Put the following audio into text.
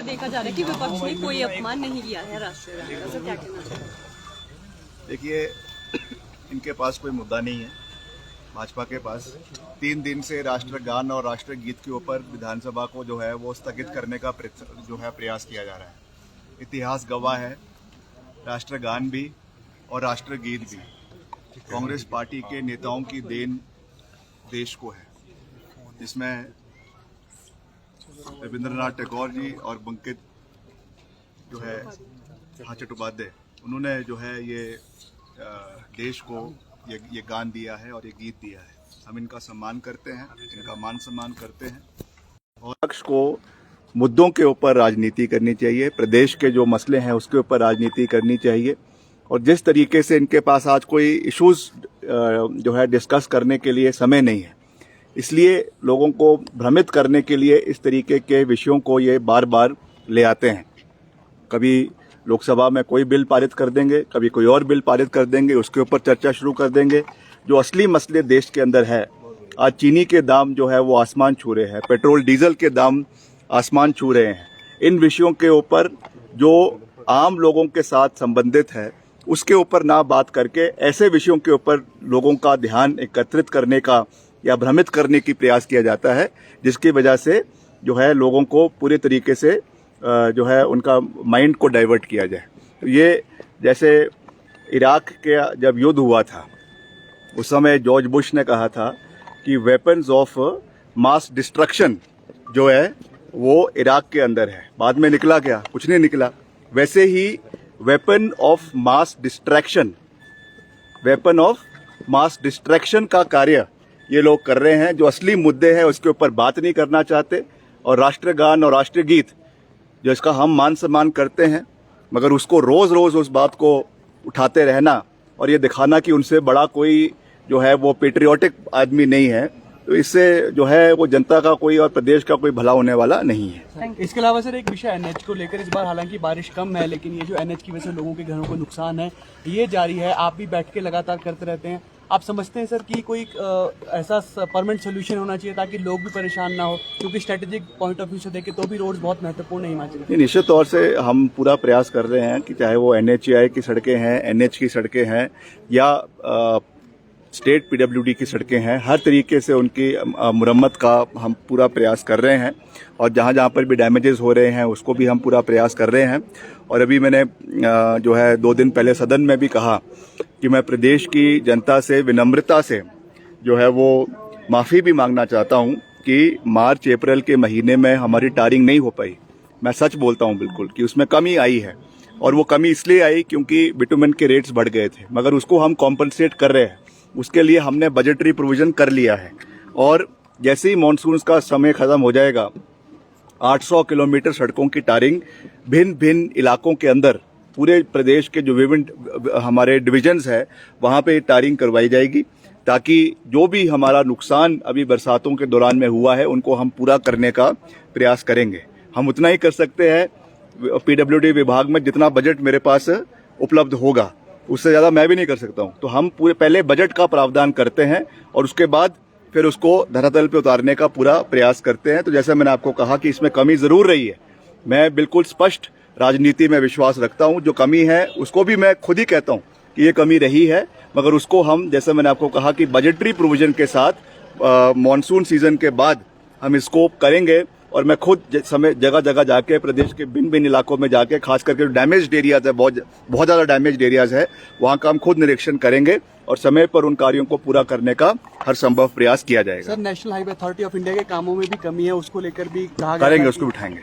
से देखा जा रहा है कि विपक्ष ने कोई अपमान नहीं किया है राष्ट्रीय गान का, सर क्या कहना चाहिए? देखिए, इनके पास कोई मुद्दा नहीं है। भाजपा के पास 3 दिन से राष्ट्रगान और राष्ट्रीय गीत के ऊपर विधानसभा को जो है वो स्थगित करने का प्रयास किया जा रहा है। इतिहास गवाह है, राष्ट्रगान भी और राष्ट्रीय गीत भी कांग्रेस पार्टी के नेताओं की देन देश को है, जिसमें रविंद्रनाथ टैगोर जी और बंकिम जो है चट्टोपाध्याय, उन्होंने जो है ये देश को ये गान दिया है और ये गीत दिया है। हम इनका सम्मान करते हैं, इनका मान सम्मान करते हैं। और पक्ष को मुद्दों के ऊपर राजनीति करनी चाहिए, प्रदेश के जो मसले हैं उसके ऊपर राजनीति करनी चाहिए। और जिस तरीके से इनके पास आज कोई इश्यूज जो है डिस्कस करने के लिए समय नहीं है, इसलिए लोगों को भ्रमित करने के लिए इस तरीके के विषयों को ये बार बार ले आते हैं। कभी लोकसभा में कोई बिल पारित कर देंगे, कभी कोई और बिल पारित कर देंगे, उसके ऊपर चर्चा शुरू कर देंगे। जो असली मसले देश के अंदर है, आज चीनी के दाम जो है वो आसमान छू रहे हैं, पेट्रोल डीजल के दाम आसमान छू रहे हैं। इन विषयों के ऊपर जो आम लोगों के साथ संबंधित है उसके ऊपर ना बात करके ऐसे विषयों के ऊपर लोगों का ध्यान एकत्रित करने का या भ्रमित करने की प्रयास किया जाता है, जिसकी वजह से जो है लोगों को पूरे तरीके से जो है उनका माइंड को डाइवर्ट किया जाए। तो ये जैसे इराक के जब युद्ध हुआ था उस समय जॉर्ज बुश ने कहा था कि वेपन्स ऑफ मास डिस्ट्रक्शन जो है वो इराक के अंदर है। बाद में निकला क्या? कुछ नहीं निकला। वैसे ही weapon of mass destruction, weapon of mass destruction का कार्य ये लोग कर रहे हैं। जो असली मुद्दे हैं उसके ऊपर बात नहीं करना चाहते। और राष्ट्रगान और राष्ट्रीय गीत जो इसका हम मान सम्मान करते हैं, मगर उसको रोज रोज उस बात को उठाते रहना और ये दिखाना कि उनसे बड़ा कोई जो है वो पेट्रियोटिक आदमी नहीं है, तो इससे जो है वो जनता का कोई और प्रदेश का कोई भला होने वाला नहीं है। इसके अलावा सर एक विषय एनएच को लेकर, इस बार हालांकि बारिश कम है लेकिन ये जो एनएच की वजह से लोगों के घरों को नुकसान है ये जारी है। आप भी बैठ के लगातार करते रहते हैं, आप समझते हैं सर कि कोई ऐसा परमानेंट सोल्यूशन होना चाहिए ताकि लोग भी परेशान ना हो, क्योंकि स्ट्रेटेजिक पॉइंट ऑफ व्यू से देखें तो भी रोड्स बहुत महत्वपूर्ण है हिमाचल में। निश्चित तौर से हम पूरा प्रयास कर रहे हैं कि चाहे वो एनएचएआई की सड़कें हैं, एनएच की सड़कें हैं या स्टेट पीडब्ल्यूडी की सड़कें हैं, हर तरीके से उनकी मुरम्मत का हम पूरा प्रयास कर रहे हैं। और जहाँ जहाँ पर भी डैमेजेस हो रहे हैं उसको भी हम पूरा प्रयास कर रहे हैं। और अभी मैंने जो है 2 दिन पहले सदन में भी कहा कि मैं प्रदेश की जनता से विनम्रता से जो है वो माफ़ी भी मांगना चाहता हूँ कि मार्च अप्रैल के महीने में हमारी टारिंग नहीं हो पाई। मैं सच बोलता हूँ बिल्कुल कि उसमें कमी आई है, और वो कमी इसलिए आई क्योंकि बिटुमेन के रेट्स बढ़ गए थे, मगर उसको हम कॉम्पनसेट कर रहे हैं। उसके लिए हमने बजटरी प्रोविजन कर लिया है। और जैसे ही मानसून का समय खत्म हो जाएगा 800 किलोमीटर सड़कों की टारिंग भिन्न भिन्न इलाकों के अंदर पूरे प्रदेश के जो विभिन्न हमारे डिविजन्स है वहाँ पे टारिंग करवाई जाएगी, ताकि जो भी हमारा नुकसान अभी बरसातों के दौरान में हुआ है उनको हम पूरा करने का प्रयास करेंगे। हम उतना ही कर सकते हैं। पीडब्ल्यूडी विभाग में जितना बजट मेरे पास उपलब्ध होगा उससे ज़्यादा मैं भी नहीं कर सकता हूँ। तो हम पूरे पहले बजट का प्रावधान करते हैं और उसके बाद फिर उसको धरातल पे उतारने का पूरा प्रयास करते हैं। तो जैसे मैंने आपको कहा कि इसमें कमी ज़रूर रही है। मैं बिल्कुल स्पष्ट राजनीति में विश्वास रखता हूँ। जो कमी है उसको भी मैं खुद ही कहता हूँ कि ये कमी रही है, मगर उसको हम, जैसे मैंने आपको कहा कि बजटरी प्रोविजन के साथ मॉनसून सीजन के बाद हम इसको करेंगे। और मैं खुद समय जगह जगह जाके प्रदेश के भिन्न भिन्न इलाकों में जाके, खास करके जो डैमेज्ड एरियाज है, बहुत ज़्यादा डैमेज्ड एरियाज है, वहाँ का हम खुद निरीक्षण करेंगे और समय पर उन कार्यों को पूरा करने का हर संभव प्रयास किया जाएगा। Sir, national highway authority of India के कामों में भी कमी है, उसको लेकर भी कहा करेंगे, उसको उठाएंगे।